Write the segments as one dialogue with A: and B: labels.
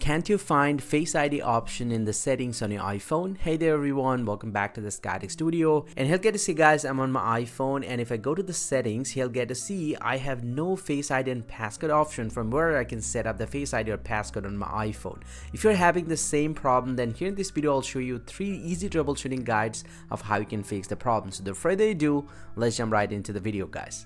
A: Can't you find Face ID option in the settings on your iPhone? Hey there everyone, welcome back to the Static Studio. And he'll get to see, guys, I'm on my iPhone, and if I go to the settings, he'll get to see I have no Face ID and Passcode option from where I can set up the Face ID or Passcode on my iPhone. If you're having the same problem, then here in this video I'll show you 3 easy troubleshooting guides of how you can fix the problem. So without further ado, let's jump right into the video, guys.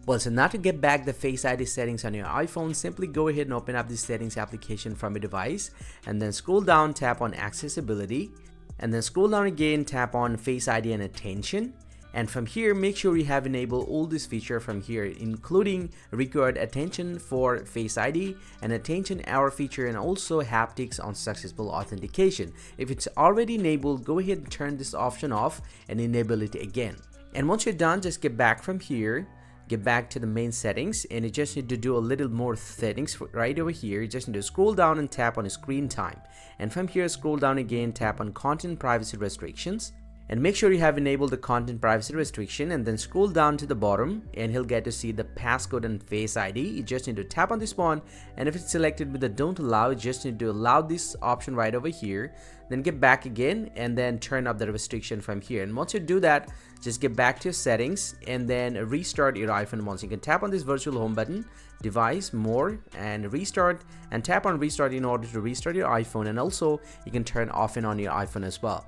A: Well, so now to get back the Face ID settings on your iPhone, simply go ahead and open up the settings application from your device, and then scroll down, tap on accessibility, and then scroll down again, tap on Face ID and attention. And from here, make sure you have enabled all this feature from here, including required attention for Face ID and attention hour feature, and also haptics on successful authentication. If it's already enabled, go ahead and turn this option off and enable it again. And once you're done, just get back from here. Get back to the main settings, and you just need to do a little more settings right over here. You just need to scroll down and tap on screen time, and from here scroll down again, tap on content privacy restrictions, and make sure you have enabled the content privacy restriction, and then scroll down to the bottom and he'll get to see the passcode and Face ID. You just need to tap on this one, and if it's selected with the don't allow, you just need to allow this option right over here. Then get back again and then turn up the restriction from here. And once you do that, just get back to your settings and then restart your iPhone once. You can tap on this virtual home button, device, more, and restart, and tap on restart in order to restart your iPhone. And also you can turn off and on your iPhone as well.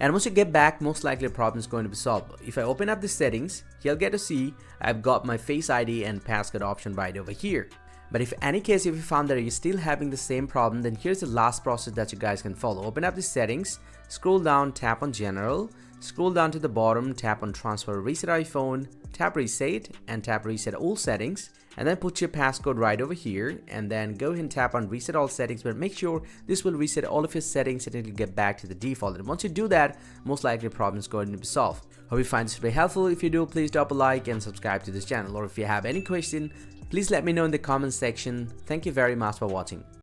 A: And once you get back, most likely the problem is going to be solved. If I open up the settings, you'll get to see I've got my Face ID and Passcode option right over here. But if any case, if you found that you're still having the same problem, then here's the last process that you guys can follow. Open up the settings, scroll down, tap on general, scroll down to the bottom, tap on transfer reset iPhone, tap reset, and tap reset all settings, and then put your passcode right over here, and then go ahead and tap on reset all settings. But make sure this will reset all of your settings and it'll get back to the default. And once you do that, most likely the problem is going to be solved. Hope you find this very helpful. If you do, please drop a like and subscribe to this channel. Or if you have any question, please let me know in the comment section. Thank you very much for watching.